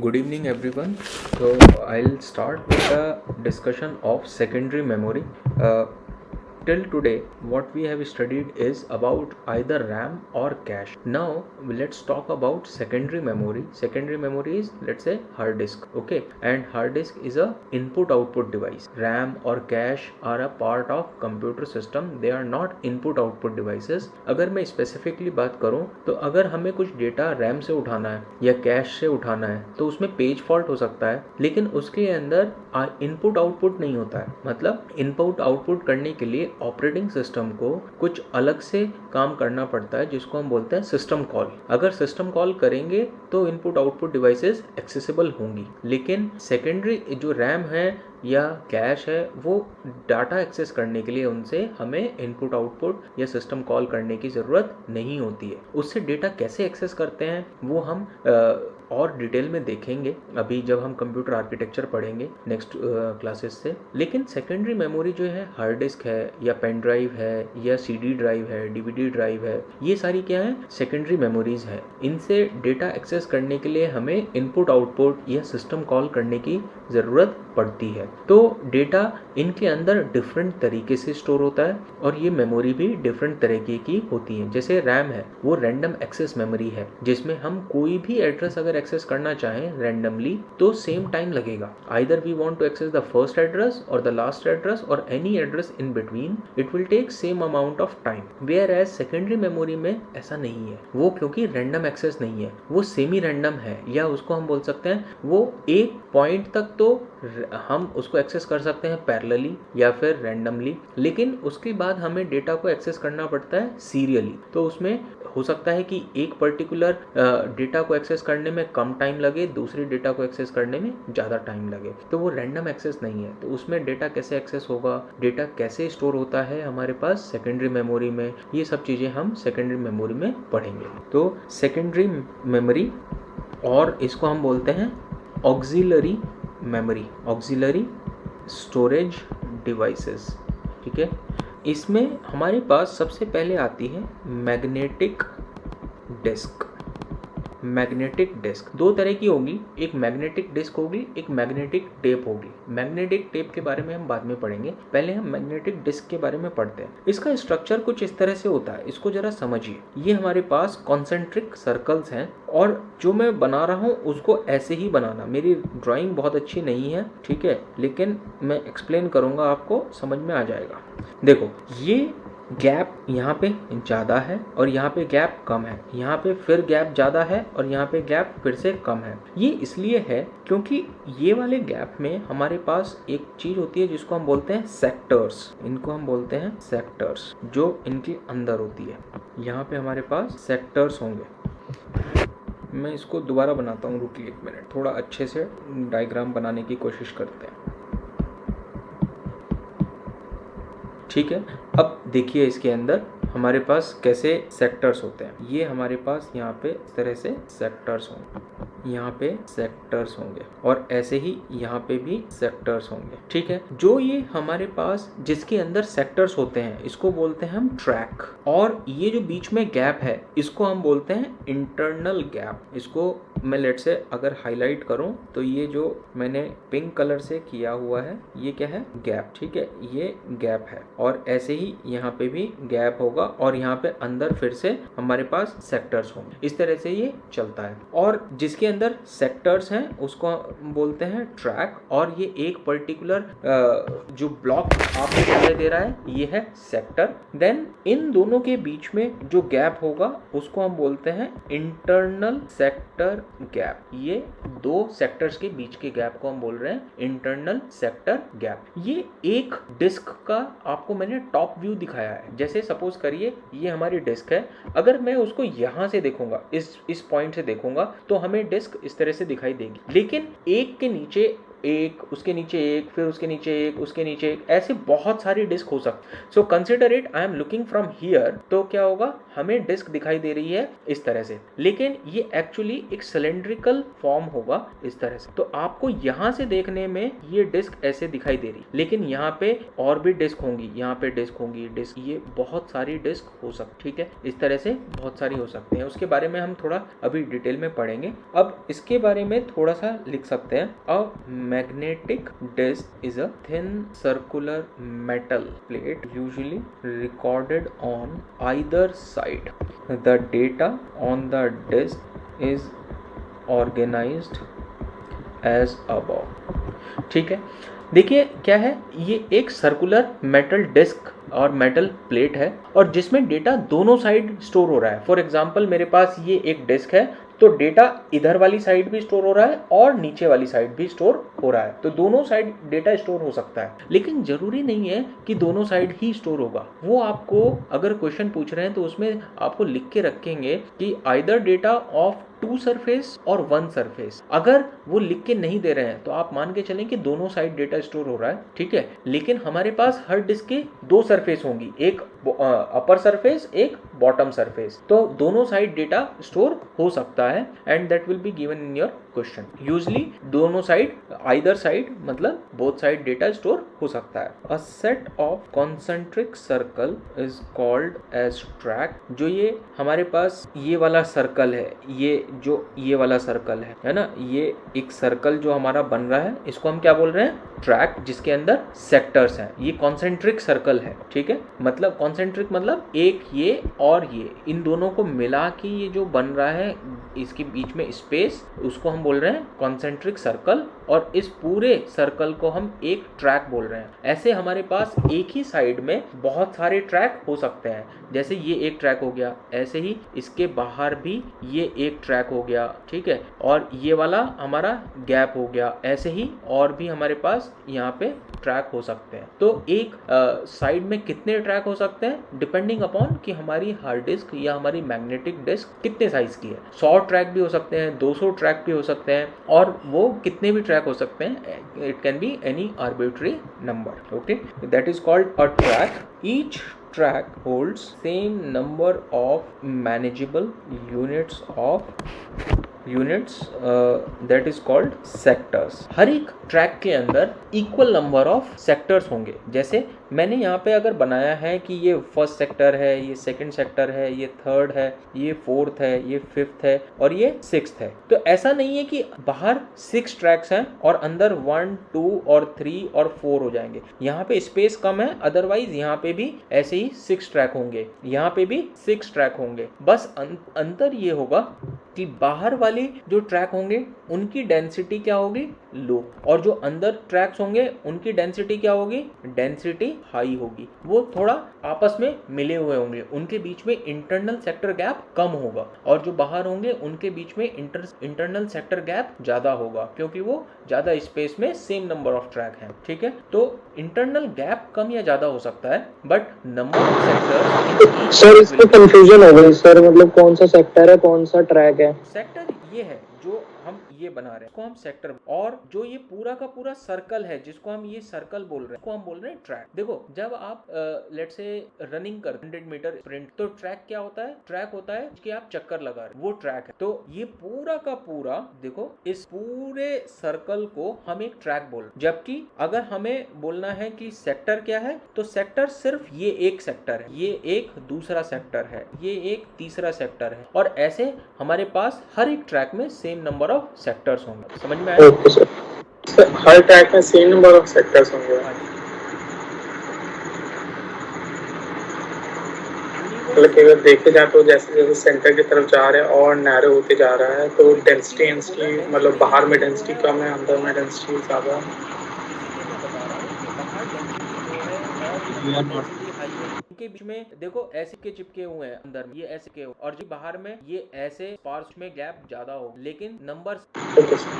Good evening, everyone. So, I'll start with the discussion of secondary memory. Till today, what we have studied is about either RAM or cache. Now, let's talk about secondary memory. Secondary memory is, let's say, hard disk. Okay, and hard disk is a input-output device. RAM or cache are a part of computer system. They are not input-output devices. अगर मैं specifically बात करूं तो अगर हमें कुछ data RAM से उठाना है या कैश से उठाना है तो उसमें पेज फॉल्ट हो सकता है, लेकिन उसके अंदर इनपुट आउटपुट नहीं होता है. मतलब इनपुट आउटपुट करने के लिए ऑपरेटिंग सिस्टम को कुछ अलग से काम करना पड़ता है जिसको हम बोलते हैं सिस्टम कॉल. अगर सिस्टम कॉल करेंगे तो इनपुट आउटपुट डिवाइसेस एक्सेसिबल होंगी, लेकिन सेकेंडरी जो रैम है या कैश है वो डाटा एक्सेस करने के लिए उनसे हमें इनपुट आउटपुट या सिस्टम कॉल करने की ज़रूरत नहीं होती है. उससे डेटा कैसे एक्सेस करते हैं वो हम और डिटेल में देखेंगे अभी जब हम कंप्यूटर आर्किटेक्चर पढ़ेंगे नेक्स्ट क्लासेस से. लेकिन सेकेंडरी मेमोरी जो है हार्ड डिस्क है या पेन ड्राइव है या सीडी ड्राइव है, डीवीडी ड्राइव है, ये सारी क्या है सेकेंडरी मेमोरीज है. इनसे डेटा एक्सेस करने के लिए हमें इनपुट आउटपुट या सिस्टम कॉल करने की ज़रूरत पड़ती है. तो डेटा इनके अंदर डिफरेंट तरीके से स्टोर होता है और ये मेमोरी भी डिफरेंट तरीके की होती है. जैसे रैम है वो रैंडम एक्सेस मेमोरी है जिसमें हम कोई भी एड्रेस अगर एक्सेस करना चाहें रैंडमली तो सेम टाइम लगेगा. Either we want to access the first address और द लास्ट एड्रेस और any address in between, it will take same amount of time. Whereas secondary memory में ऐसा नहीं है. वो क्योंकि रैंडम एक्सेस नहीं है, वो सेमी रैंडम है, या उसको हम बोल सकते हैं वो एक पॉइंट तक तो हम उसको एक्सेस कर सकते हैं पैरेलली या फिर रैंडमली, लेकिन उसके बाद हमें डेटा को एक्सेस करना पड़ता है सीरियली. तो उसमें हो सकता है कि एक पर्टिकुलर डेटा को एक्सेस करने में कम टाइम लगे, दूसरे डेटा को एक्सेस करने में ज़्यादा टाइम लगे. तो वो रैंडम एक्सेस नहीं है. तो उसमें डेटा कैसे एक्सेस होगा, डेटा कैसे स्टोर होता है हमारे पास सेकेंडरी मेमोरी में, ये सब चीज़ें हम सेकेंडरी मेमोरी में पढ़ेंगे. तो सेकेंडरी मेमोरी और इसको हम बोलते हैं auxiliary memory, auxiliary storage devices. ठीक है, इसमें हमारे पास सबसे पहले आती है मैग्नेटिक डिस्क. मैग्नेटिक डिस्क दो तरह की होगी, एक मैग्नेटिक डिस्क होगी, एक मैग्नेटिक टेप होगी. मैग्नेटिक टेप के बारे में हम बाद में पढ़ेंगे, पहले हम मैग्नेटिक डिस्क के बारे में पढ़ते हैं. इसका स्ट्रक्चर कुछ इस तरह से होता है, इसको जरा समझिए. ये हमारे पास कॉन्सेंट्रिक सर्कल्स हैं और जो मैं बना रहा हूँ उसको ऐसे ही बनाना. मेरी ड्राइंग बहुत अच्छी नहीं है, ठीक है, लेकिन मैं एक्सप्लेन करूँगा, आपको समझ में आ जाएगा. देखो, ये गैप यहाँ पे ज़्यादा है और यहाँ पे गैप कम है, यहाँ पे फिर गैप ज़्यादा है और यहाँ पे गैप फिर से कम है. ये इसलिए है क्योंकि ये वाले गैप में हमारे पास एक चीज़ होती है जिसको हम बोलते हैं सेक्टर्स. इनको हम बोलते हैं सेक्टर्स, जो इनके अंदर होती है. यहाँ पे हमारे पास सेक्टर्स होंगे. मैं इसको दोबारा बनाता हूँ, रुकिए एक मिनट, थोड़ा अच्छे से डायग्राम बनाने की कोशिश करते हैं. ठीक है, अब देखिए इसके अंदर हमारे पास कैसे सेक्टर्स होते हैं. ये हमारे पास यहाँ पे इस तरह से सेक्टर्स होंगे, यहाँ पे सेक्टर्स होंगे और ऐसे ही यहाँ पे भी सेक्टर्स होंगे. ठीक है, जो ये हमारे पास जिसके अंदर सेक्टर्स होते हैं इसको बोलते हैं हम ट्रैक. और ये जो बीच में गैप है इसको हम बोलते हैं इंटरनल गैप. इसको मैं लेट से अगर हाईलाइट करूं तो ये जो मैंने पिंक कलर से किया हुआ है ये क्या है, गैप. ठीक है, ये गैप है और ऐसे ही यहाँ पे भी गैप होगा और यहाँ पे अंदर फिर से हमारे पास सेक्टर्स होंगे. इस तरह से ये चलता है और जिसके अंदर सेक्टर्स हैं उसको बोलते हैं ट्रैक. और ये एक पर्टिकुलर जो ब्लॉक आपको दिखाई दे रहा है ये है सेक्टर. देन इन दोनों के बीच में जो गैप होगा उसको हम बोलते हैं इंटरनल सेक्टर गैप. ये दो सेक्टर्स के बीच के गैप को हम बोल रहे हैं इंटरनल सेक्टर गैप. ये एक डिस्क का आपको मैंने टॉप व्यू दिखाया है. जैसे सपोज करिए ये हमारी डिस्क है, अगर मैं उसको यहाँ से देखूंगा, इस पॉइंट से देखूंगा तो हमें डिस्क इस तरह से दिखाई देगी. लेकिन एक के नीचे एक, उसके नीचे एक, फिर उसके नीचे एक, उसके नीचे एक, ऐसे बहुत सारी डिस्क हो सकती। So consider it I am looking from here, तो क्या होगा, हमें डिस्क दिखाई दे रही है इस तरह से, लेकिन ये एक्चुअली एक सिलेंड्रिकल फॉर्म होगा इस तरह से। तो आपको यहाँ से देखने में ये डिस्क ऐसे दिखाई दे रही, लेकिन यहाँ पे और भी डिस्क होंगी, यहाँ पे डिस्क होंगी, डिस्क, ये बहुत सारी डिस्क हो सकती, ठीक है, इस तरह से बहुत सारी हो सकती हैं। उसके बारे में हम थोड़ा अभी डिटेल में पढ़ेंगे। अब इसके बारे में थोड़ा सा लिख सकते हैं, a magnetic disk is a thin circular metal plate usually recorded on either side. The data on the disk is organized as above. ठीक है, देखिए क्या है, ये एक सर्कुलर मेटल डिस्क और मेटल प्लेट है और जिसमें डेटा दोनों साइड स्टोर हो रहा है। फॉर एग्जांपल मेरे पास ये एक डिस्क है, तो डेटा इधर वाली साइड भी स्टोर हो रहा है और नीचे वाली साइड भी स्टोर हो रहा है, तो दोनों साइड डेटा स्टोर हो सकता है। लेकिन जरूरी नहीं है कि दोनों साइड ही स्टोर होगा, वो आपको अगर क्वेश्चन पूछ रहे हैं तो उसमें आपको लिख के रखेंगे कि either data of two surface और वन सरफेस। अगर वो लिख के नहीं दे रहे हैं तो आप मान के चलें कि दोनों साइड डेटा स्टोर हो रहा है, ठीक है। लेकिन हमारे पास हर डिस्क के दो सरफेस होंगी, एक अपर सरफेस, एक बॉटम सरफेस, तो दोनों साइड डेटा स्टोर हो सकता है and that will be given in your question. Usually दोनों साइड, आइदर साइड मतलब बोथ साइड डेटा स्टोर हो सकता है। A set of concentric circle is called as track. जो ये हमारे पास ये वाला सर्कल है, ये जो ये वाला सर्कल है ना, ये एक सर्कल जो हमारा बन रहा है, इसको हम क्या बोल रहे हैं, ट्रैक, जिसके अंदर सेक्टर्स हैं। ये कॉन्सेंट्रिक सर्कल है, ठीक है, मतलब कॉन्सेंट्रिक मतलब एक ये और ये, इन दोनों को मिला के ये जो बन रहा है, इसके बीच में स्पेस, उसको हम बोल रहे हैं कॉन्सेंट्रिक सर्कल, और इस पूरे सर्कल को हम एक ट्रैक बोल रहे हैं। ऐसे हमारे पास एक ही साइड में बहुत सारे ट्रैक हो सकते हैं, जैसे ये एक ट्रैक हो गया, ऐसे ही इसके बाहर भी ये एक ट्रैक हो गया, ठीक है, और ये वाला हमारा गैप हो गया, ऐसे ही और भी हमारे पास यहाँ पे ट्रैक हो सकते हैं। तो एक साइड में कितने ट्रैक हो सकते हैं, डिपेंडिंग अपॉन कि हमारी हार्ड डिस्क या हमारी मैग्नेटिक डिस्क कितने साइज की है। 100 ट्रैक भी हो सकते हैं, 200 ट्रैक भी हो सकते हैं, और वो कितने भी ट्रैक हो सकते हैं, it can be any arbitrary number, okay, that is called a track. Each track holds same number of manageable units that is called sectors। हर एक ट्रैक के अंदर इक्वल नंबर ऑफ सेक्टर्स होंगे। जैसे मैंने यहाँ पे अगर बनाया है कि ये फर्स्ट सेक्टर है, ये सेकंड सेक्टर है, ये थर्ड है, ये फोर्थ है, ये फिफ्थ है और ये सिक्स्थ है, तो ऐसा नहीं है कि बाहर 6 ट्रैक्स हैं और अंदर 1, 2 और 3 और 4 हो जाएंगे। यहाँ पे स्पेस कम है, अदरवाइज यहाँ पे भी ऐसे ही 6 ट्रैक होंगे, यहाँ पे भी 6 ट्रैक होंगे। बस अंतर ये होगा कि बाहर वाले जो ट्रैक होंगे उनकी डेंसिटी क्या होगी, लो, और जो अंदर ट्रैक्स होंगे उनकी डेंसिटी क्या होगी, डेंसिटी हाई होगी। वो थोड़ा आपस में मिले हुए होंगे, उनके बीच में इंटरनल सेक्टर गैप कम होगा, और जो बाहर होंगे उनके बीच में इंटरनल सेक्टर गैप ज्यादा होगा, क्योंकि वो ज्यादा स्पेस में सेम नंबर ऑफ ट्रैक हैं, ठीक है। तो इंटरनल गैप कम या ज्यादा हो सकता है, but number of sector. Sir इसमें कंफ्यूजन हो गई सर, मतलब कौन सा सेक्टर है कौन सा ट्रैक है। सेक्टर ये है जो हम ये बना रहे हैं, इसको हम सेक्टर, और जो ये पूरा का पूरा सर्कल है जिसको हम ये सर्कल बोल रहे हैं, इसको हम बोल रहे हैं ट्रैक। देखो जब आप लेट्स से रनिंग कर 100 मीटर स्प्रिंट, तो ट्रैक क्या होता है, ट्रैक होता है कि आप चक्कर लगा रहे, वो ट्रैक है। तो ये पूरा का पूरा देखो, इस पूरे सर्कल को हम एक ट्रैक बोल, जबकि अगर हमें बोलना है कि सेक्टर क्या है, तो सेक्टर सिर्फ ये एक सेक्टर है, ये एक दूसरा सेक्टर है, ये एक तीसरा सेक्टर है, और ऐसे हमारे पास हर एक ट्रैक में सेम नंबर ऑफ सेक्टर्स होंगे। समझ में आया? ओके सर, हर ट्रैक में सेम नंबर ऑफ सेक्टर्स होंगे। मतलब अगर देखे जाए तो जैसे जैसे सेंटर की तरफ जा रहे हैं और नैरो होते जा रहा है, तो डेंसिटी मतलब बाहर में डेंसिटी कम है, अंदर में डेंसिटी ज्यादा है। उनके बीच में देखो ऐसे के चिपके हुए हैं, अंदर ये ऐसे के और जो बाहर में ये ऐसे स्पार्स में गैप ज्यादा हो, लेकिन नंबर ओके सर।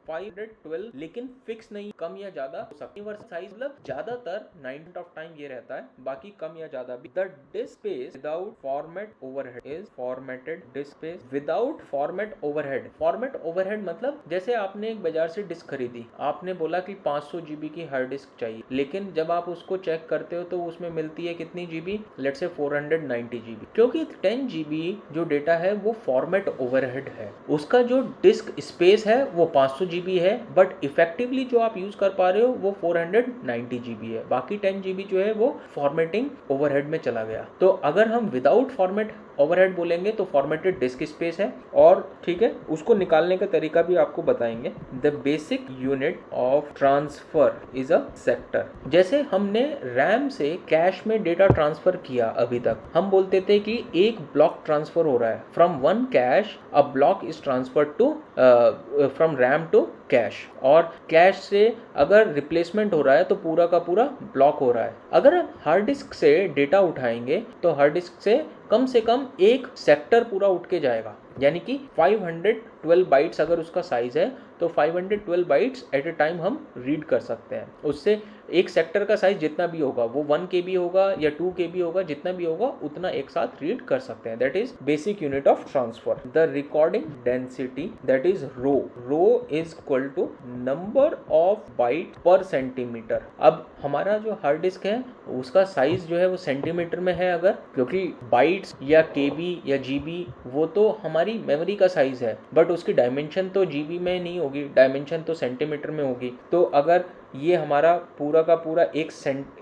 512 लेकिन फिक्स नहीं, कम या ज्यादा हो सकती है। साइज मतलब ज्यादातर 90% ऑफ टाइम ये रहता है, बाकी कम या ज्यादा भी। The disc space without format overhead is formatted disc space without format overhead. Format overhead मतलब जैसे आपने एक बाजार से डिस्क खरीदी, आपने बोला कि 500 GB की हार्ड डिस्क चाहिए, लेकिन जब आप उसको चेक करते हो तो उसमें मिलती है कितनी जीबी, लेट्स से 490 GB, क्योंकि 10 GB जो डेटा है वो फॉर्मेट ओवरहेड है। उसका जो डिस्क स्पेस है वो 500 GB है, बट इफेक्टिवली जो आप यूज कर पा रहे हो वो 490 GB है, बाकी 10 GB जो है वो फॉर्मेटिंग ओवरहेड में चला गया। तो अगर हम विदाउट फॉर्मेट ओवरहेड बोलेंगे तो फॉर्मेटेड डिस्क स्पेस है, और ठीक है उसको निकालने का तरीका भी आपको बताएंगे। The basic unit of transfer is a sector. जैसे हमने रैम से कैश में डेटा ट्रांसफर किया, अभी तक हम बोलते थे कि एक ब्लॉक ट्रांसफर हो रहा है from one cache, a block is transfer to from RAM to cache, और कैश से अगर रिप्लेसमेंट हो रहा है तो पूरा का पूरा ब्लॉक हो रहा है। अगर हम हार्ड डिस्क से डेटा उठाएंगे तो हार्ड डिस्क से कम एक सेक्टर पूरा उठ के जाएगा, यानी कि 512 बाइट्स अगर उसका साइज है तो 512 बाइट्स एट ए टाइम हम रीड कर सकते हैं। उससे एक सेक्टर का साइज जितना भी होगा, वो 1 KB होगा या 2 KB होगा, जितना भी होगा उतना एक साथ रीड कर सकते हैं। That is basic unit of transfer. The recording density that is rho, rho is equal to number of byte per centimetre. अब हमारा जो हार्ड डिस्क है उसका साइज जो है वो सेंटीमीटर में है, अगर क्योंकि बाइट्स या KB या GB वो तो हमारी मेमोरी का साइज है, बट उसकी डायमेंशन तो GB में नहीं होगी, डायमेंशन तो सेंटीमीटर में होगी। तो अगर ये हमारा पूरा का पूरा एक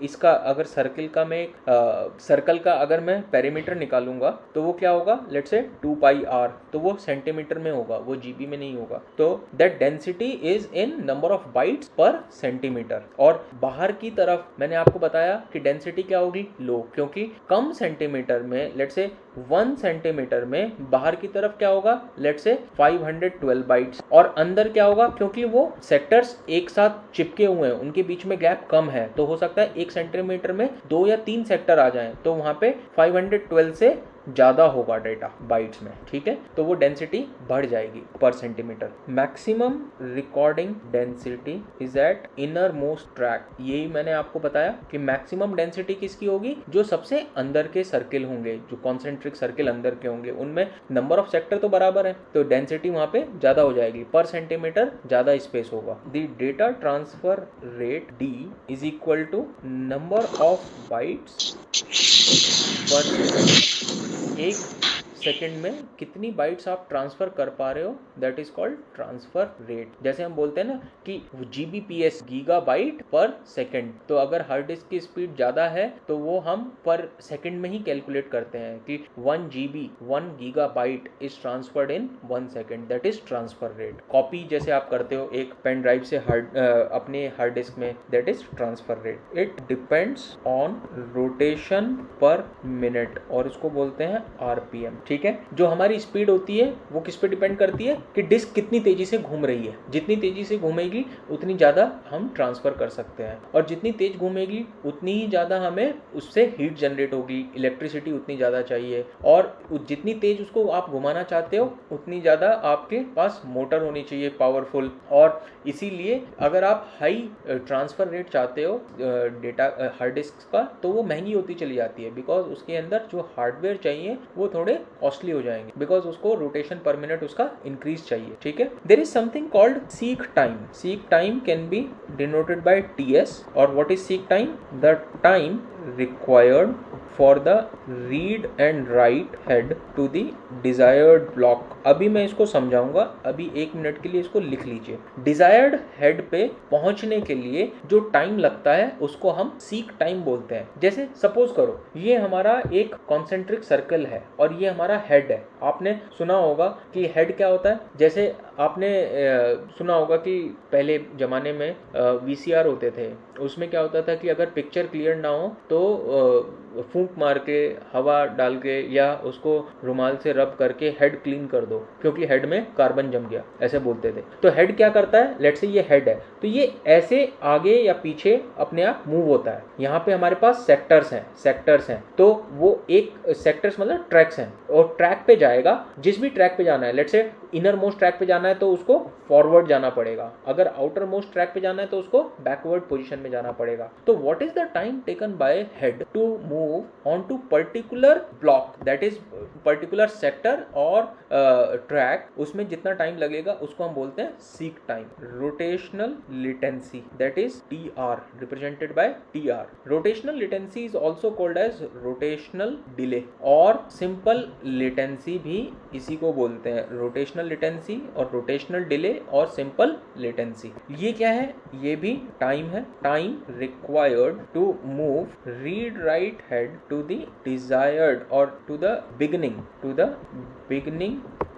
इसका अगर सर्कल का मैं सर्कल का अगर मैं पेरीमीटर निकालूंगा तो वो क्या होगा, लेट्स से 2πr, तो वो सेंटीमीटर में होगा, वो GB में नहीं होगा। तो that density is in number of bytes पर सेंटीमीटर। और बाहर की तरफ मैंने आपको बताया कि डेंसिटी क्या होगी, लो, क्योंकि कम सेंटीमीटर में लेट्स से 1 सेंटीमीटर में बाहर की तरफ क्या होगा, लेट्स से 512 बाइट्स, और अंदर क्या होगा, क्योंकि वो सेक्टर्स एक साथ चिपके हुए हैं, उनके बीच में गैप कम है, तो हो सकता है 1 सेंटीमीटर में 2 या 3 सेक्टर आ जाएं, तो वहां पे 512 से ज्यादा होगा डेटा बाइट्स में, ठीक है, तो वो डेंसिटी बढ़ जाएगी पर centimetre. Maximum recording density is eight inner most track. यही मैंने आपको बताया कि मैक्सिमम डेंसिटी किसकी होगी, जो सबसे अंदर के सर्किल होंगे, जो कॉन्सेंट्रिक सर्किल अंदर के होंगे, उनमें नंबर ऑफ सेक्टर तो बराबर है, तो डेंसिटी वहां पे ज्यादा हो जाएगी, पर सेंटीमीटर ज्यादा स्पेस होगा। The data transfer rate D is equal to number of bytes per second. एक सेकंड में कितनी बाइट्स आप ट्रांसफर कर पा रहे हो, that is called transfer rate. जैसे हम बोलते हैं ना कि GBps गीगाबाइट पर सेकंड, तो अगर हार्ड डिस्क की स्पीड ज्यादा है तो वो हम पर सेकंड में ही कैलकुलेट करते हैं कि 1 GB 1 gigabyte is transferred in 1 second, that is transfer rate. Copy जैसे आप करते हो एक पेन ड्राइव से अपने हार्ड डिस्क में, that is transfer rate. It depends on rotation per minute, और इसको बोलते हैं RPM, ठीक है। जो हमारी स्पीड होती है वो किस पे डिपेंड करती है कि डिस्क कितनी तेजी से घूम रही है, जितनी तेजी से घूमेगी उतनी ज्यादा हम ट्रांसफर कर सकते हैं, और जितनी तेज घूमेगी उतनी ही ज्यादा हमें उससे हीट जनरेट होगी, इलेक्ट्रिसिटी उतनी ज्यादा चाहिए, और जितनी तेज उसको आप घुमाना चाहते हो उतनी ज्यादा आपके पास मोटर होनी चाहिए पावरफुल। और इसीलिए अगर आप हाई ट्रांसफर रेट चाहते हो डेटा हार्ड डिस्क का, तो वो महंगी होती चली जाती है, बिकॉज उसके अंदर जो हार्डवेयर चाहिए वो थोड़े कॉस्टली हो जाएंगे, बिकॉज उसको रोटेशन पर मिनट उसका इंक्रीज चाहिए, ठीक है। There is something called seek time. Seek time can be denoted by TS, और what is seek time, the time required for the read and write head to the desired block। अभी मैं इसको समझाऊंगा, अभी 1 minute के लिए इसको लिख लीजिए। डिजायर्ड हेड पे पहुंचने के लिए जो टाइम लगता है उसको हम सीक टाइम बोलते हैं। जैसे सपोज करो ये हमारा एक कॉन्सेंट्रिक सर्कल है और ये हमारा हेड है। आपने सुना होगा कि हेड क्या होता है, जैसे आपने सुना होगा कि पहले जमाने में VCR होते थे, उसमें क्या होता था कि अगर पिक्चर क्लियर ना हो तो फूंक मार के, हवा डाल के या उसको रुमाल से रब करके हेड क्लीन कर दो क्योंकि हेड में कार्बन जम गया, ऐसे बोलते थे। तो हेड क्या करता है, लेट्स से ये हेड है तो ये ऐसे आगे या पीछे अपने आप मूव होता है। यहाँ पे हमारे पास सेक्टर्स हैं तो वो एक सेक्टर्स मतलब ट्रैक्स हैं और ट्रैक पे जाएगा, जिस भी ट्रैक पे जाना है, लेट्स से इनर मोस्ट ट्रैक पे जाना है तो उसको फॉरवर्ड जाना पड़ेगा, अगर आउटर मोस्ट ट्रैक पे जाना है तो उसको बैकवर्ड पोजीशन में जाना पड़ेगा। तो what is the time taken by head to move on to particular block, that is particular sector और ट्रैक, उसमें जितना टाइम लगेगा उसको हम बोलते हैं seek time. Rotational latency, that is TR, represented by TR। Rotational latency is also called as rotational delay और simple latency भी इसी को बोलते हैं, रोटेशनल लेटेंसी और रोटेशनल डिले और सिंपल लेटेंसी। ये क्या है, ये भी टाइम है, time required to move read write head to the desired और to the beginning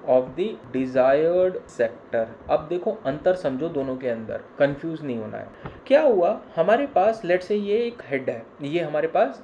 of the desired sector. अब देखो अंतर समझो दोनों के अंदर, कंफ्यूज नहीं होना है। क्या हुआ, हमारे पास लेट्स से ये एक हेड है, ये हमारे पास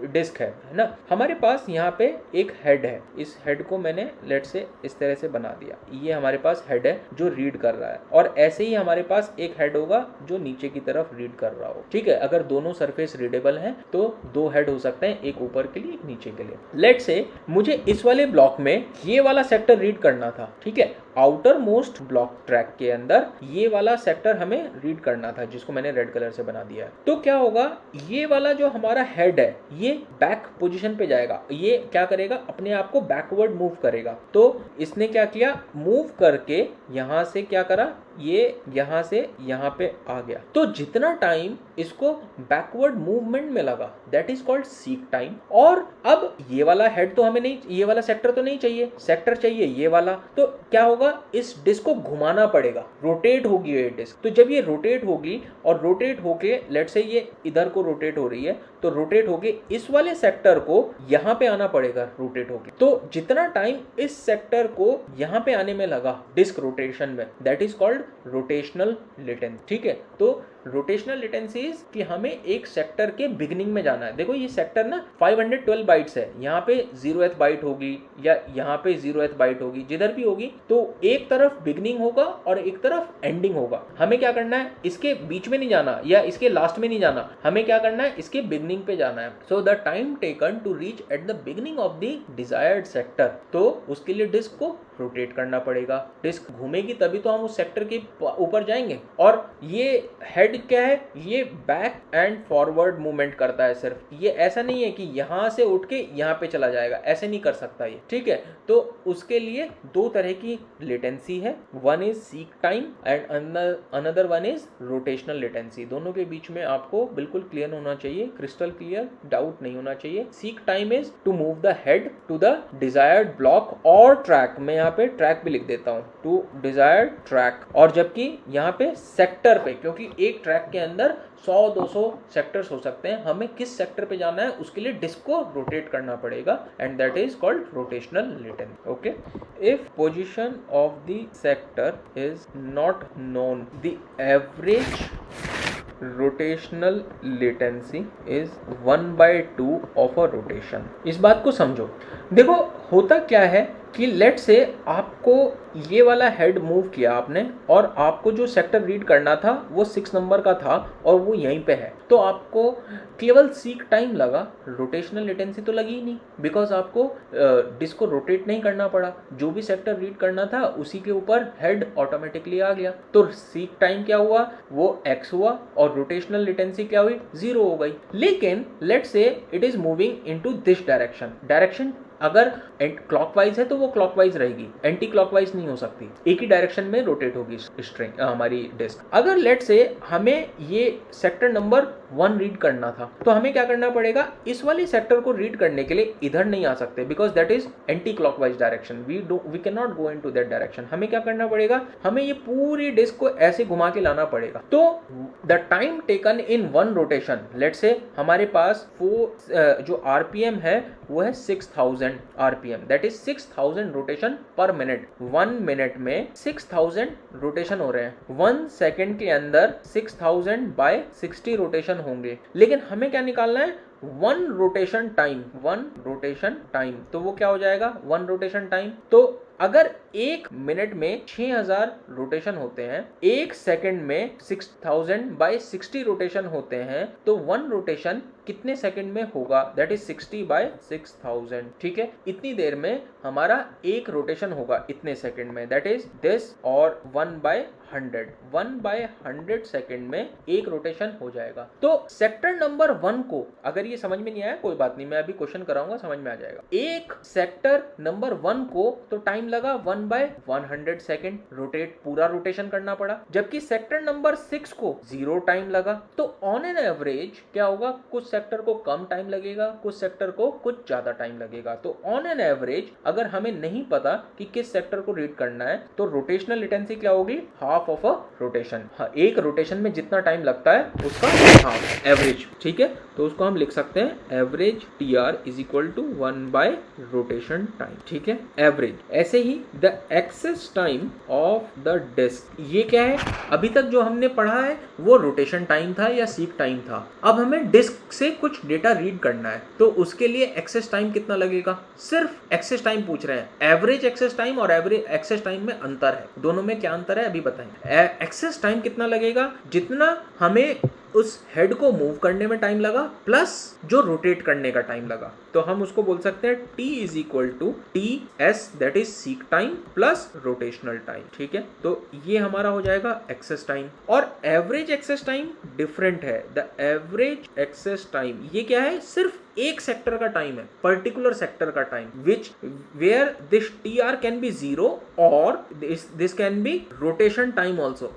डिस्क है ना, हमारे पास यहाँ पे एक हेड है, इस हेड को मैंने लेट्स से इस तरह से बना दिया, ये हमारे पास हेड है जो रीड कर रहा है और ऐसे ही हमारे पास एक हेड होगा जो नीचे की तरफ रीड कर रहा हो। ठीक है, अगर दोनों सरफेस रीडेबल हैं तो दो हेड हो सकते हैं, एक ऊपर के लिए एक नीचे के लिए। लेट्स से मुझे इस वाले ब्लॉक में ये वाला सेक्टर रीड करना था, ठीक है, आउटर मोस्ट ब्लॉक ट्रैक के अंदर ये वाला सेक्टर हमें रीड करना था जिसको मैंने रेड कलर से बना दिया है। तो क्या होगा, ये वाला जो हमारा हेड है ये बैक पोजीशन पे जाएगा, ये क्या करेगा, अपने आप को बैकवर्ड मूव करेगा। तो इसने क्या किया, मूव करके यहां से क्या करा, ये यहां से यहां पे आ गया। तो जितना टाइम इसको बैकवर्ड मूवमेंट में लगा that is called seek time. और अब ये वाला हेड तो हमें नहीं, ये वाला सेक्टर तो नहीं चाहिए, सेक्टर चाहिए ये वाला। तो क्या होगा, इस डिस्क को घुमाना पड़ेगा, रोटेट होगी ये डिस्क। तो जब ये रोटेट होगी और रोटेट होके लेट्स से ये इधर को रोटेट हो रही है तो रोटेट होके इस वाले सेक्टर को यहाँ पे आना पड़ेगा रोटेट होके। तो जितना टाइम इस सेक्टर को यहाँ पे आने में लगा डिस्क रोटेशन में that is called rotational latency. ठीक है, तो रोटेशनल लेटेंसी इज कि हमें एक सेक्टर के बिगिनिंग में जाना है। देखो ये सेक्टर ना 512 बाइट्स है, यहाँ पे 0th बाइट होगी या यहाँ पे 0th बाइट होगी, जिधर भी होगी तो एक तरफ बिगिनिंग होगा और एक तरफ एंडिंग होगा। हमें क्या करना है, इसके बीच में नहीं जाना या इसके लास्ट में नहीं जाना, हमें क्या करना है, इसके बिगिनिंग पे जाना है। So the time taken to reach at the beginning of the desired sector, तो उसके लिए डिस्क को रोटेट करना पड़ेगा। डिस्क घूमेगी तभी तो हम उस सेक्टर के ऊपर जाएंगे। और ये हेड क्या है, ये बैक एंड फॉरवर्ड मूवमेंट करता है सिर्फ, ये ऐसा नहीं है कि यहां से उठ के यहां पे चला जाएगा, ऐसे नहीं कर सकता ये। ठीक है, तो उसके लिए दो तरह की लेटेंसी है, one is seek time and another one is rotational latency. दोनों के बीच में आपको बिल्कुल क्लियर होना चाहिए, क्रिस्टल क्लियर, डाउट नहीं होना चाहिए। Seek time is to move the head to the desired block और ट्रैक, मैं यहाँ पे ट्रैक भी लिख देता हूँ, टू डिजायर्ड ट्रैक। और जबकि यहाँ पे सेक्टर पे, क्योंकि एक ट्रैक के अंदर 100-200 सेक्टर्स हो सकते हैं, हमें किस सेक्टर पे जाना है उसके लिए डिस्क को रोटेट करना पड़ेगा and that is called rotational latency. Okay, if position of the sector is not known the average rotational latency is 1/2 of a rotation. इस बात को समझो, देखो होता क्या है कि लेट से आपको ये वाला हेड मूव किया आपने और आपको जो सेक्टर रीड करना था वो 6 नंबर का था और वो यहीं पे है, तो आपको केवल सीक टाइम लगा, रोटेशनल लेटेंसी तो लगी ही नहीं, बिकॉज आपको डिस्क को रोटेट नहीं करना पड़ा, जो भी सेक्टर रीड करना था उसी के ऊपर हेड ऑटोमेटिकली आ गया। तो सीक टाइम क्या हुआ, वो x हुआ और रोटेशनल लेटेंसी क्या हुई, 0 हो गई। लेकिन लेट से it is moving into this direction अगर क्लॉकवाइज है तो वो क्लॉकवाइज रहेगी, एंटी क्लॉकवाइज नहीं हो सकती, एक ही डायरेक्शन में रोटेट होगी स्ट्रिंग हमारी डिस्क। अगर लेट से हमें ये सेक्टर नंबर 1 रीड करना था तो हमें क्या करना पड़ेगा, इस वाले सेक्टर को रीड करने के लिए इधर नहीं आ सकते because that is anticlockwise direction, we can not go into that direction. हमें क्या करना पड़ेगा, हमें ये पूरी डिस्क को ऐसे घुमा के लाना पड़ेगा। तो the time taken in 1 rotation, let say हमारे पास जो आरपीएम है वो है 6000 RPM, that is 6000 rotation per minute. 1 minute में 6000 रोटेशन हो रहे हैं, 1 सेकेंड के अंदर 6000 बाय 60 रोटेशन होंगे। लेकिन हमें क्या निकालना है, वन रोटेशन टाइम, तो वो क्या हो जाएगा, वन रोटेशन टाइम। तो अगर एक मिनट में 6000 रोटेशन होते हैं, एक सेकंड में 6000/60 रोटेशन होते हैं, तो वन रोटेशन कितने सेकंड में होगा, दैट इज 60/6000। ठीक है, इतनी देर में हमारा एक रोटेशन होगा इतने सेकंड में, दैट इज दिस, और 1/100 सेकंड में एक रोटेशन हो जाएगा। तो सेक्टर नंबर 1 को, अगर ये समझ में नहीं आया कोई बात नहीं, मैं अभी क्वेश्चन कराऊंगा, समझ में आ जाएगा। एक सेक्टर नंबर 1 को तो टाइम लगा 1/100 सेकंड, पूरा रोटेशन करना पड़ा, जबकि सेक्टर नंबर 6 को 0 टाइम लगा। तो ऑन एन एवरेज क्या होगा, कुछ सेक्टर को कम टाइम लगेगा, कुछ सेक्टर को कुछ ज्यादा टाइम लगेगा। तो ऑन एन एवरेज अगर हमें नहीं पता कि किस सेक्टर को रीड करना है, तो रोटेशनल लेटेंसी क्या होगी, हाफ ऑफ अ रोटेशन। एक रोटेशन में जितना टाइम लगता है उसका हाफ, एवरेज। ठीक है, तो उसको हम लिख सकते हैं average TR is equal to 1/रोटेशन टाइम। ठीक है, एवरेज। ऐसे ही the access time of the disk, ये क्या है, अभी तक जो हमने पढ़ा है वो रोटेशन टाइम था या सीक टाइम था। अब हमें डिस्क से कुछ डेटा रीड करना है, तो उसके लिए एक्सेस टाइम कितना लगेगा, सिर्फ एक्सेस टाइम पूछ रहे हैं। एवरेज एक्सेस टाइम और एवरेज एक्सेस टाइम में अंतर है, दोनों में क्या अंतर है अभी बताएं। एक्सेस टाइम कितना लगेगा, जितना हमें उस हेड को मूव करने में टाइम लगा प्लस जो रोटेट करने का टाइम लगा, तो हम उसको बोल सकते हैं T is equal to TS, that is seek time plus rotational time. ठीक है, तो ये हमारा हो जाएगा एक्सेस टाइम। और एवरेज एक्सेस टाइम डिफरेंट है। द एवरेज एक्सेस टाइम ये क्या है, सिर्फ एक सेक्टर का टाइम है, पर्टिकुलर सेक्टर का time, which where this TR can be 0 और this can be rotation time also,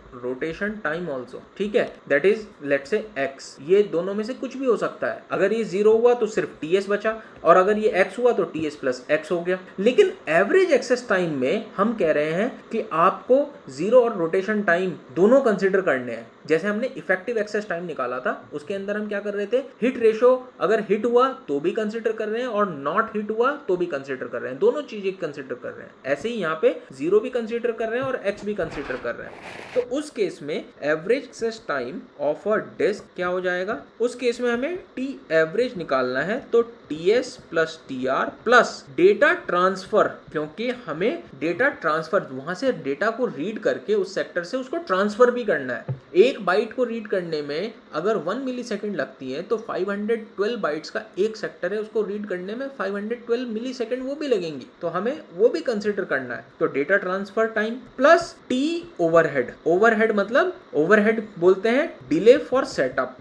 ठीक है, that is let's say x, ये दोनों में से कुछ भी हो सकता है। अगर ये 0 हुआ तो सिर्फ TS बचा, और अगर ये x हुआ तो TS प्लस x हो गया। लेकिन एवरेज एक्सेस टाइम में हम कह रहे हैं कि आपको 0 और रोटेशन टाइम दोनों कंसिडर करने हैं। जैसे हमने इफेक्टिव एक्सेस टाइम निकाला था, उसके अंदर हम क्या कर रहे थे, हिट रेशो, अगर हिट हुआ तो भी कंसिडर कर रहे हैं और नॉट हिट हुआ तो भी कंसिडर कर रहे हैं, दोनों चीजें कंसिडर कर रहे हैं। ऐसे ही यहाँ पे 0 भी कंसिडर कर रहे हैं और x भी कंसिडर कर रहे हैं। तो उस केस में average access time of a disk क्या हो जाएगा, उस केस में हमें T एवरेज निकालना है, तो TS plus TR plus data transfer, क्योंकि हमें डेटा ट्रांसफर, वहां से डेटा को रीड करके उस सेक्टर से उसको ट्रांसफर भी करना है। एक बाइट को रीड करने में अगर 1 मिलीसेकंड लगती है, तो 512 बाइट्स का एक सेक्टर है, उसको रीड करने में 512 मिलीसेकंड वो भी लगेंगी, तो हमें वो भी कंसिडर करना है। तो data transfer time plus T overhead, overhead मतलब ओवरहेड बोलते हैं डिले फॉर सेटअप,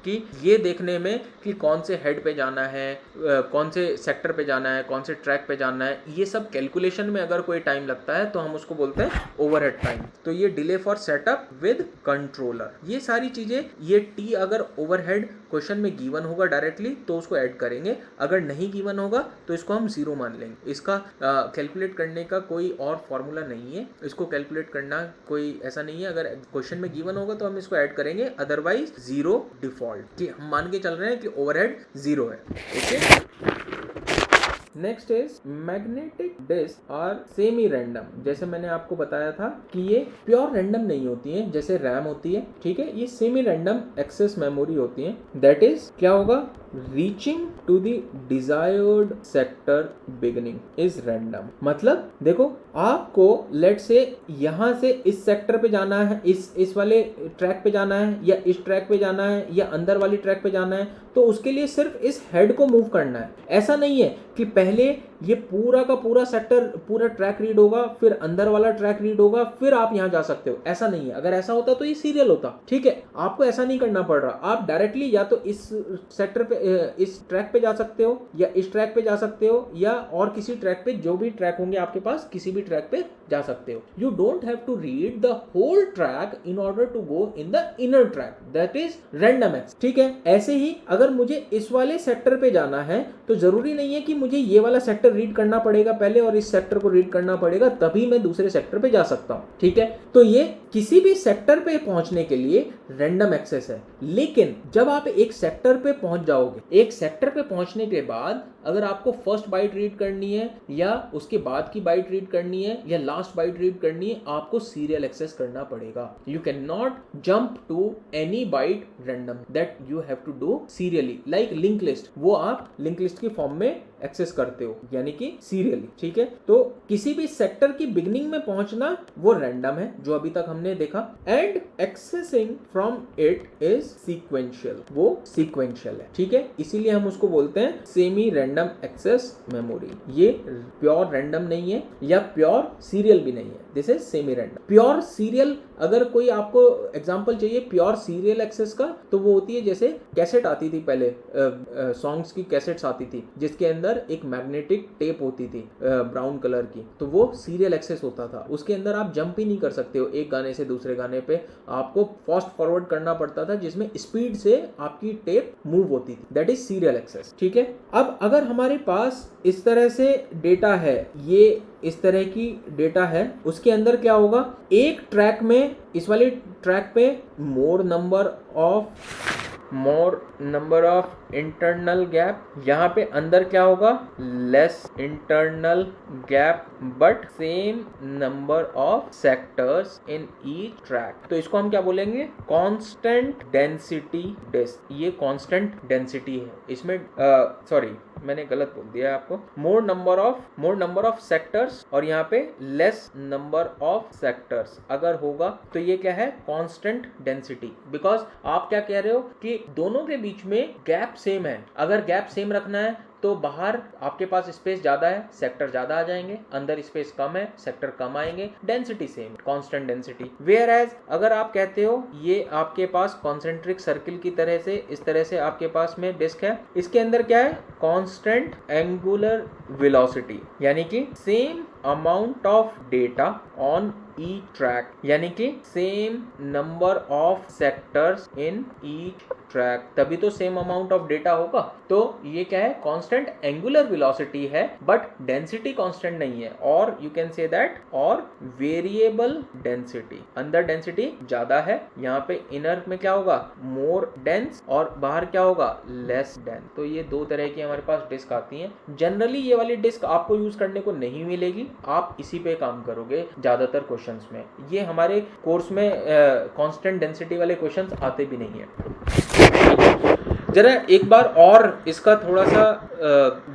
कि ये देखने में कि कौन से हेड पे जाना है, कौन से सेक्टर पे जाना है, कौन से ट्रैक पे जाना है, ये सब कैलकुलेशन में अगर कोई टाइम लगता है तो हम उसको बोलते हैं ओवरहेड टाइम। तो ये delay for setup with controller, ये सारी चीजें, ये T अगर ओवरहेड क्वेश्चन में गिवन होगा डायरेक्टली तो उसको ऐड करेंगे, अगर नहीं गिवन होगा तो इसको हम 0 मान लेंगे। इसका कैलकुलेट करने का कोई और फॉर्मूला नहीं है, इसको कैलकुलेट करना कोई ऐसा नहीं है। अगर क्वेश्चन में गिवन होगा तो हम इसको ऐड करेंगे, अदरवाइज 0 डिफॉल्ट, कि हम मान के चल रहे हैं कि ओवरहेड 0 है। Okay, next is magnetic disk are semi random. जैसे मैंने आपको बताया था कि ये प्योर रैंडम नहीं होती है जैसे रैम होती है, ठीक है, ये सेमी रैंडम एक्सेस मेमोरी होती है। दैट इज क्या होगा, reaching to the desired sector beginning is random. मतलब देखो, आपको लेट से यहां से इस सेक्टर पे जाना है, इस वाले ट्रैक पे जाना है, या इस ट्रैक पे जाना है, या अंदर वाली ट्रैक पे जाना है, तो उसके लिए सिर्फ इस हेड को मूव करना है। ऐसा नहीं है कि पहले ये पूरा का पूरा सेक्टर, पूरा ट्रैक रीड होगा, फिर अंदर वाला ट्रैक रीड होगा, फिर आप यहां जा सकते हो। ऐसा नहीं है, अगर ऐसा होता तो ये सीरियल होता, ठीक है। आपको ऐसा नहीं करना पड़ रहा, आप डायरेक्टली या तो इस सेक्टर पे, इस ट्रैक पे जा सकते हो, या इस ट्रैक पे जा सकते हो, या और किसी ट्रैक पे, जो भी ट्रैक होंगे आपके पास, किसी भी ट्रैक पे जा सकते हो। You don't have to read the whole track in order to go in the inner track, that is random access, ठीक है। ऐसे ही अगर मुझे इस वाले सेक्टर पे जाना है तो जरूरी नहीं है कि मुझे ये वाला सेक्टर रीड करना पड़ेगा पहले और इस सेक्टर को रीड करना पड़ेगा, तभी मैं दूसरे सेक्टर पे जा सकता हूं, ठीक है। तो ये किसी भी सेक्टर पे पहुंचने के लिए रैंडम एक्सेस है, लेकिन जब आप एक सेक्टर पे पहुंच जाओगे, एक सेक्टर पे पहुंचने के बाद अगर आपको फर्स्ट बाइट रीड करनी है या उसके बाद की बाइट रीड करनी है या लास्ट बाइट रीड करनी है, आपको सीरियल एक्सेस करना पड़ेगा। You can not jump to any byte random, that you have to do serially. Like link list, वो आप लिंक लिस्ट की फॉर्म में एक्सेस करते हो, यानी कि सीरियली। ठीक है, तो किसी भी सेक्टर की बिगिनिंग में पहुंचना वो रैंडम है, जो अभी तक हमने देखा, and accessing from it is sequential, वो सीक्वेंशियल है। ठीक है, इसीलिए हम उसको बोलते हैं सेमी रैंडम एक्सेस मेमोरी। ये प्योर रैंडम नहीं है या प्योर सीरियल भी नहीं है, this is semi random. Pure serial, अगर कोई आपको एग्जांपल चाहिए प्योर सीरियल एक्सेस का, तो वो होती है जैसे कैसेट आती थी पहले, सॉन्ग्स की कैसेट्स आती थी जिसके अंदर एक मैग्नेटिक टेप होती थी ब्राउन कलर की, तो वो सीरियल एक्सेस होता था। उसके अंदर आप जंप ही नहीं कर सकते हो एक गाने से दूसरे गाने पे, आपको फास्ट फॉरवर्ड करना पड़ता था जिसमें स्पीड से आपकी टेप मूव होती थी, दैट इज सीरियल एक्सेस। ठीक है, अब अगर हमारे पास इस तरह से डेटा है, ये इस तरह की डेटा है, उसके अंदर क्या होगा, एक ट्रैक में, इस वाले ट्रैक पे मोर नंबर ऑफ इंटरनल गैप, यहाँ पे अंदर क्या होगा, less internal gap but same number of sectors in each track. तो इसको हम क्या बोलेंगे, कांस्टेंट डेंसिटी डिस्क। ये कांस्टेंट डेंसिटी है, इसमें सॉरी मैंने गलत बोल दिया आपको, मोर नंबर ऑफ सेक्टर्स, और यहाँ पे लेस नंबर ऑफ सेक्टर्स अगर होगा तो ये क्या है, कांस्टेंट डेंसिटी। बिकॉज आप क्या कह रहे हो कि दोनों के बीच में गैप सेम है। अगर गैप सेम रखना है तो बाहर आपके पास स्पेस ज्यादा है, सेक्टर ज्यादा आ जाएंगे, अंदर स्पेस कम है, सेक्टर कम आएंगे, density same, constant density. Whereas अगर आप कहते हो ये आपके पास कॉन्सेंट्रिक सर्किल की तरह से, इस तरह से आपके पास में डिस्क है, इसके अंदर क्या है, कांस्टेंट एंगुलर वेलोसिटी, यानी कि same amount of data on each track, यानी कि same number of sectors in each track, तभी तो सेम अमाउंट ऑफ डेटा होगा। तो ये क्या है, कांस्टेंट एंगुलर वेलोसिटी है बट डेंसिटी कांस्टेंट नहीं है, और यू कैन से दैट और वेरिएबल डेंसिटी। अंदर डेंसिटी ज्यादा है, यहाँ पे इनर में क्या होगा, मोर डेंस, और बाहर क्या होगा, लेस डेंस। तो ये दो तरह की हमारे पास डिस्क आती हैं। जनरली ये वाली डिस्क आपको यूज करने को नहीं मिलेगी, आप इसी पे काम करोगे ज्यादातर क्वेश्चंस में। ये हमारे कोर्स में कांस्टेंट डेंसिटी वाले क्वेश्चंस आते भी नहीं है। जरा एक बार और इसका थोड़ा सा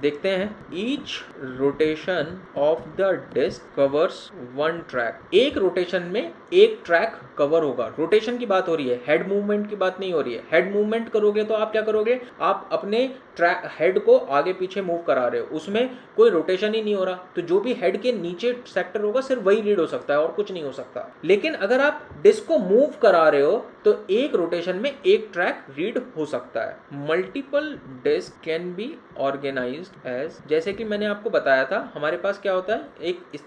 देखते हैं। Each rotation of the disk covers one track. एक रोटेशन में एक ट्रैक कवर होगा। रोटेशन की बात हो रही है, हेड मूवमेंट की बात नहीं हो रही है। हेड मूवमेंट करोगे तो आप क्या करोगे, आप अपने ट्रैक हेड को आगे पीछे मूव करा रहे हो, उसमें कोई रोटेशन ही नहीं हो रहा, तो जो भी हेड के नीचे सेक्टर होगा सिर्फ वही रीड हो सकता है और कुछ नहीं हो सकता। लेकिन अगर आप डिस्क को मूव करा रहे हो तो एक रोटेशन में एक ट्रैक रीड हो सकता है। Multiple disk can be organised as, जैसे कि मैंने आपको बताया था, हमारे पास क्या होता है, एक इस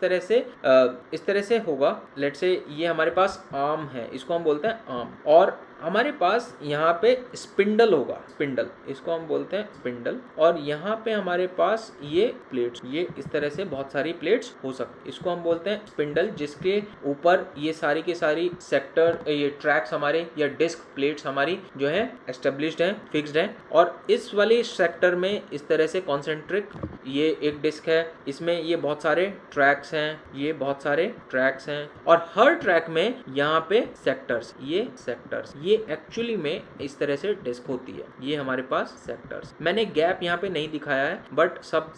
तरह से होगा। लेट्स से ये हमारे पास आर्म है, इसको हम बोलते हैं आर्म, और हमारे पास यहाँ पे स्पिंडल होगा, स्पिंडल, इसको हम बोलते हैं स्पिंडल, और यहाँ पे हमारे पास ये प्लेट्स, ये इस तरह से बहुत सारी प्लेट्स हो सकती, इसको हम बोलते हैं स्पिंडल, जिसके ऊपर ये सारी की सारी सेक्टर, ये ट्रैक्स हमारे या डिस्क प्लेट्स हमारी जो है एस्टेब्लिश्ड है, फिक्स्ड है। और इस वाले सेक्टर में इस तरह से कॉन्सेंट्रिक ये एक डिस्क है, इसमें ये बहुत सारे ट्रैक्स हैं, ये बहुत सारे ट्रैक्स हैं, और हर ट्रैक में यहाँ पे सेक्टर्स, ये सेक्टर्स, ये एक्चुअली में इस तरह से डिस्क होती है, ये हमारे पास सेक्टर्स। मैंने गैप यहाँ पे नहीं दिखाया है, बट सब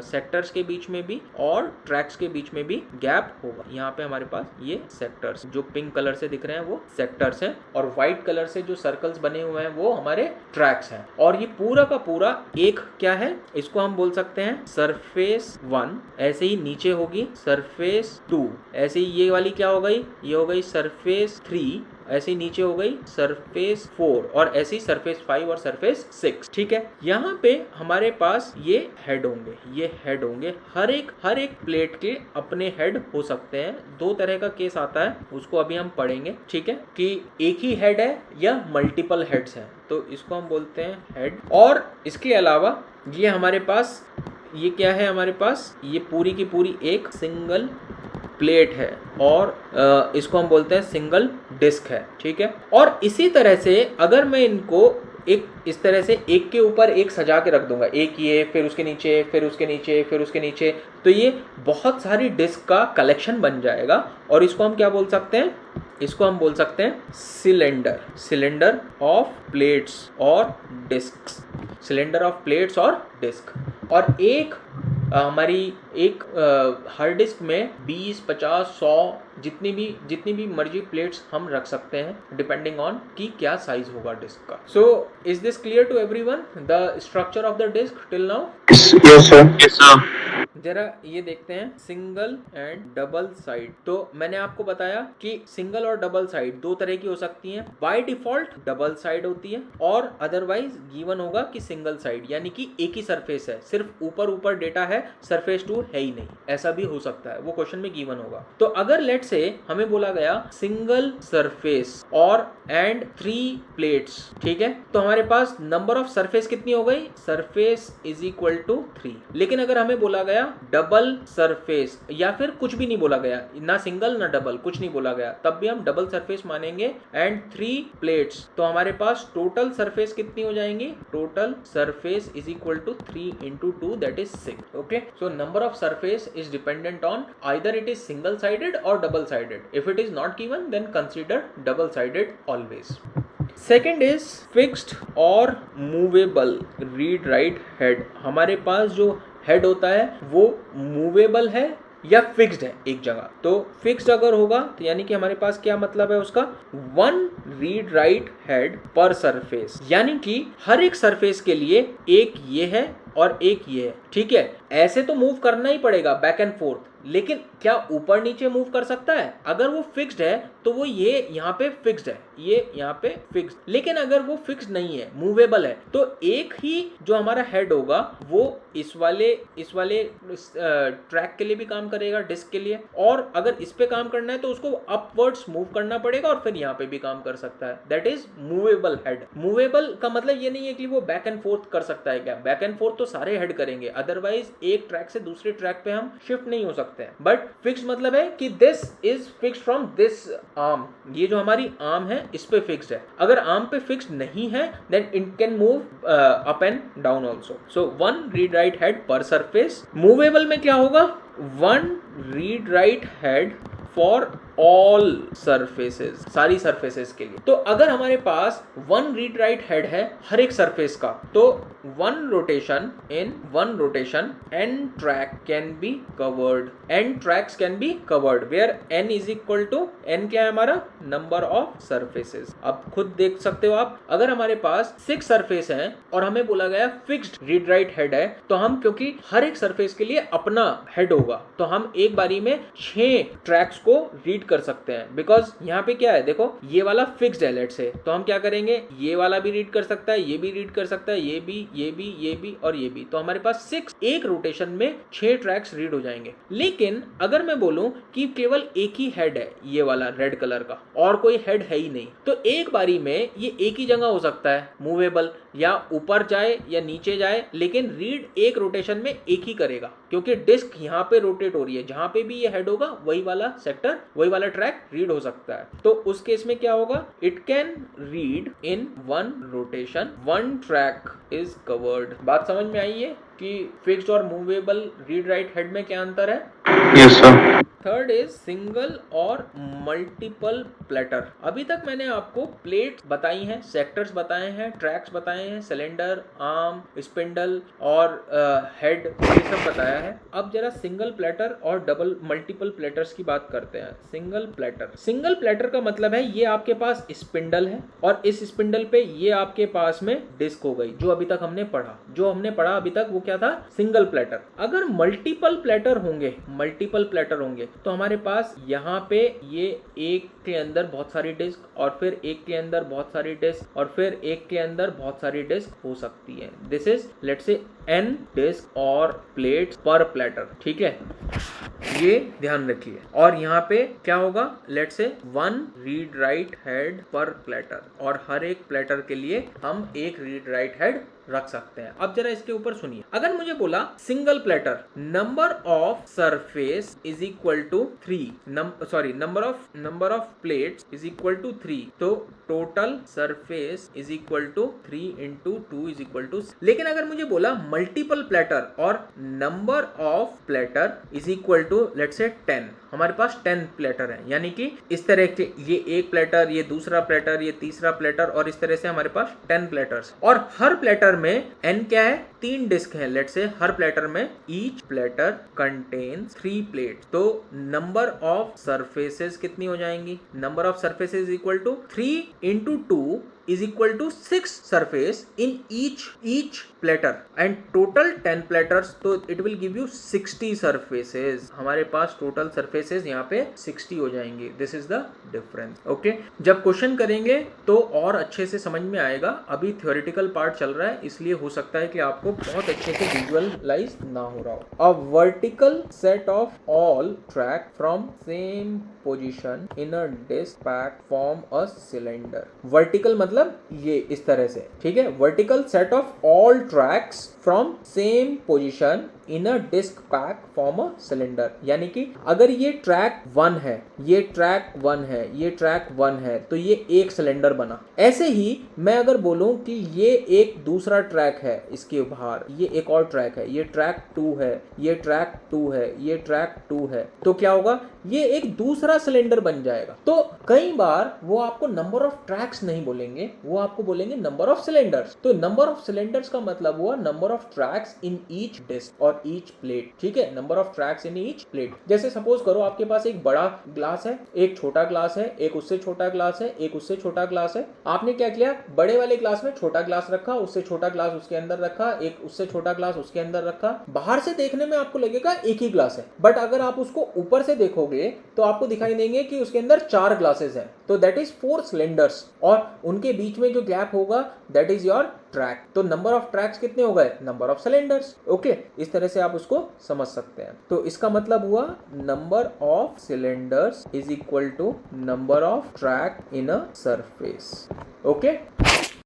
सेक्टर्स के बीच में भी और ट्रैक्स के बीच में भी गैप होगा। यहाँ पे हमारे पास ये सेक्टर्स जो पिंक कलर से दिख रहे हैं वो सेक्टर्स हैं, और व्हाइट कलर से जो सर्कल्स बने हुए हैं वो हमारे ट्रैक्स हैं। और ये पूरा का पूरा एक क्या है, इसको हम बोल सकते हैं सरफेस 1, ऐसे ही नीचे होगी सरफेस 2, ऐसे ही ये वाली क्या हो गई, ये हो गई सरफेस 3, ऐसे ही नीचे हो गई सरफेस 4, और ऐसे ही सरफेस 5 और सरफेस 6। ठीक है, यहाँ पे हमारे पास ये हेड होंगे, ये हेड होंगे, हर एक प्लेट के अपने हेड हो सकते हैं। दो तरह का केस आता है, उसको अभी हम पढ़ेंगे। ठीक है, कि एक ही हेड है या मल्टीपल हेड्स हैं, तो इसको हम बोलते हैं हेड। और इसके अलावा ये हमारे पास ये क्या है, हमारे पास ये पूरी की पूरी एक सिंगल प्लेट है और इसको हम बोलते हैं सिंगल डिस्क है, ठीक है। और इसी तरह से अगर मैं इनको एक इस तरह से एक के ऊपर एक सजा के रख दूंगा, एक ये, फिर उसके नीचे, फिर उसके नीचे, फिर उसके नीचे, तो ये बहुत सारी डिस्क का कलेक्शन बन जाएगा और इसको हम क्या बोल सकते हैं, इसको हम बोल सकते हैं सिलेंडर ऑफ प्लेट्स और डिस्क्स, सिलेंडर ऑफ प्लेट्स और डिस्क। और एक हमारी एक हार्ड डिस्क में 20, 50, 100 जितनी भी मर्जी प्लेट्स हम रख सकते हैं डिपेंडिंग ऑन कि क्या साइज होगा डिस्क का। So is this clear to everyone the structure of the disk till now? Yes sir. जरा ये देखते हैं सिंगल एंड डबल साइड। तो मैंने आपको बताया कि सिंगल और डबल साइड दो तरह की हो सकती हैं। बाय डिफॉल्ट डबल साइड होती है और अदरवाइज गिवन होगा कि सिंगल साइड, यानी कि एक ही सरफेस है, सिर्फ ऊपर डेटा है, सरफेस 2 है ही नहीं, ऐसा भी हो सकता है, वो क्वेश्चन में गिवन होगा। तो अगर लेट से हमें बोला गया सिंगल सरफेस और एंड 3 प्लेट्स, ठीक है, तो हमारे पास नंबर ऑफ सरफेस कितनी हो गई, सरफेस इज इक्वल टू 3। लेकिन अगर हमें बोला गया डबल सरफेस, या फिर कुछ भी नहीं बोला गया, ना सिंगल ना डबल, कुछ नहीं बोला गया, तब भी हम डबल सरफेस मानेंगे एंड 3 प्लेट्स, तो हमारे पास टोटल सरफेस कितनी हो जाएंगी, total surface is equal to 3 into 2 that is 6. Okay, so number of surface is dependent on either it is single sided or double sided. If it is not given, then consider double sided always. Second is fixed और movable read write head. हमारे पास जो head होता है वो movable है या fixed है एक जगह। तो फिक्स्ड अगर होगा तो यानी कि हमारे पास क्या मतलब है उसका, 1 रीड राइट हेड पर सरफेस, यानी कि हर एक सरफेस के लिए एक ये है और एक ये है, ठीक है। ऐसे तो मूव करना ही पड़ेगा बैक एंड फोर्थ, लेकिन क्या ऊपर नीचे मूव कर सकता है? अगर वो फिक्स्ड है तो वो ये यहाँ पे फिक्स्ड है, ये यहाँ पे फिक्स्ड। लेकिन अगर वो फिक्स्ड नहीं है, मूवेबल है, तो एक ही जो हमारा हेड होगा वो इस वाले ट्रैक के लिए भी काम करेगा, डिस्क के लिए, और अगर इस पे काम करना है तो उसको अपवर्ड्स मूव करना पड़ेगा और फिर यहाँ पे भी काम कर सकता है। That is movable head. Movable का मतलब ये नहीं है कि वो बैक एंड फोर्थ कर सकता है, क्या बैक एंड फोर्थ तो सारे हेड करेंगे, अदरवाइज एक ट्रैक से दूसरे ट्रैक पे हम शिफ्ट नहीं हो सकते हैं। बट फिक्स मतलब है कि this is fixed from this arm, ये जो हमारी आर्म है इस पे फिक्स्ड है। अगर आर्म पे फिक्स्ड नहीं है then it can move up and down also. So 1 read write head पर सरफेस। मूवेबल में क्या होगा, 1 read write head for all surfaces, सारी सरफेसेस के लिए। तो अगर हमारे पास 1 रीड राइट हेड है हर एक सरफेस का, तो 1 rotation n track can be covered, n tracks can be covered where n is equal to n क्या है हमारा, नंबर ऑफ सरफेसेस। अब खुद देख सकते हो आप, अगर हमारे पास 6 सरफेस हैं और हमें बोला गया फिक्स्ड रीड राइट हेड है, तो हम क्योंकि हर एक सरफेस के लिए अपना हेड होगा, तो हम एक बारी में 6 ट्रैक्स को रीड कर सकते हैं। बिकॉज यहाँ पे क्या है, देखो ये वाला फिक्स्ड है लेट से, तो हम क्या करेंगे, ये वाला भी रीड कर सकता है, ये भी रीड कर सकता है, ये भी और ये भी, तो हमारे पास 6 एक रोटेशन में 6 ट्रैक्स रीड हो जाएंगे। लेकिन अगर मैं बोलूं कि केवल एक ही हेड है, ये वाला रेड कलर का, और कोई हेड है ही नहीं, तो एक बारी में ये एक ही जगह हो सकता है मूवेबल, या ऊपर जाए या नीचे जाए, लेकिन रीड एक रोटेशन में एक ही करेगा, क्योंकि डिस्क यहाँ पे रोटेट हो रही है, जहां पे भी ये हेड होगा वही वाला सेक्टर, वही वाला ट्रैक रीड हो सकता है। तो उस केस में क्या होगा, it can read in 1 rotation, 1 track is covered. बात समझ में आई है कि फिक्स्ड और मूवेबल रीड राइट हेड में क्या अंतर है? Yes sir. Third is single और मल्टीपल प्लेटर। अभी तक मैंने आपको प्लेट्स बताई हैं, सेक्टर्स बताए हैं, ट्रैक्स बताए हैं, सिलेंडर, आर्म, स्पिंडल और हेड, ये सब बताया है। अब जरा सिंगल प्लेटर और डबल मल्टीपल प्लेटर्स की बात करते हैं। सिंगल प्लेटर का मतलब है ये आपके पास स्पिंडल है और इस स्पिंडल पे ये आपके पास में डिस्क हो गई, जो अभी तक हमने पढ़ा अभी तक वो क्या था, सिंगल प्लेटर। अगर मल्टीपल प्लेटर होंगे तो हमारे पास यहाँ पे ये एक के अंदर बहुत सारी डिस्क और फिर एक के अंदर बहुत सारी डिस्क और फिर एक के अंदर बहुत सारी डिस्क हो सकती है। This is let's say n disk और प्लेट्स पर प्लेटर, ठीक है, ये ध्यान रखिए। और यहाँ पे क्या होगा, let's say 1 read write head पर प्लेटर, और हर एक प्लेटर के लिए हम एक रीड राइट हेड रख सकते हैं। अब जरा इसके ऊपर सुनिए, अगर मुझे बोला single platter number of surface is equal to 3, number of plates is equal to 3, तो total surface is equal to 3 into 2 is equal to. लेकिन अगर मुझे बोला मल्टीपल प्लेटर और number of platter is equal to let's say 10, हमारे पास 10 platter है, यानी कि इस तरह के ये एक प्लेटर, ये दूसरा प्लेटर, ये तीसरा प्लेटर, और इस तरह से हमारे पास 10 प्लेटर्स, और हर प्लेटर में n क्या है, 3 डिस्क है। लेट्स से हर प्लेटर में ईच प्लेटर कंटेन्स 3 प्लेट्स, तो नंबर ऑफ सरफेसेस कितनी हो जाएंगी, number of surfaces equal to 3 into 2 is equal to 6 surface in each platter and total 10 platters, तो it will give you 60 surfaces। हमारे पास total surfaces यहाँ पे 60 हो जाएंगे। This is the difference। Okay, जब क्वेश्चन करेंगे तो और अच्छे से समझ में आएगा, अभी theoretical part चल रहा है, इसलिए हो सकता है कि आपको बहुत अच्छे से visualize ना हो रहा हो। A vertical set of all track from same position in a disc pack form a cylinder। Vertical मतलब ये इस तरह से, ठीक है, vertical set of all tracks from same position in a disk pack form a cylinder, यानी कि अगर ये ट्रैक 1 है, ये ट्रैक 1 है, ये ट्रैक 1 है, तो ये एक सिलेंडर बना। ऐसे ही मैं अगर बोलूं कि ये एक दूसरा ट्रैक है, इसके बाहर ये एक और ट्रैक है, ये ट्रैक 2 है, ये ट्रैक 2 है, ये ट्रैक 2 है, तो क्या होगा, ये एक दूसरा सिलेंडर बन जाएगा। तो कई बार वो आपको नंबर ऑफ ट्रैक्स नहीं बोलेंगे, वो आपको बोलेंगे नंबर ऑफ सिलेंडर्स। तो नंबर ऑफ सिलेंडर्स का मतलब हुआ number of tracks in each disk और ईच प्लेट, ठीक है, number of tracks in each plate. जैसे सपोज करो आपके पास एक बड़ा ग्लास है, एक छोटा ग्लास है, एक उससे छोटा ग्लास है, एक उससे छोटा ग्लास है। आपने क्या किया, बड़े वाले ग्लास में छोटा ग्लास रखा, उससे छोटा ग्लास उसके अंदर रखा, एक उससे छोटा ग्लास उसके अंदर रखा। बाहर से देखने में आपको लगेगा एक ही ग्लास है, बट अगर आप उसको ऊपर से देखोगे तो आपको दिखाई देंगे कि उसके अंदर 4 ग्लासेस हैं, तो दैट इज 4 सिलेंडर्स, और उनके बीच में जो गैप होगा दैट इज योर ट्रैक। तो नंबर ऑफ ट्रैक्स कितने हो गए, नंबर ऑफ सिलेंडर्स। ओके, इस तरह से आप उसको समझ सकते हैं। तो इसका मतलब हुआ number of cylinders is equal to number of track in a surface. Okay.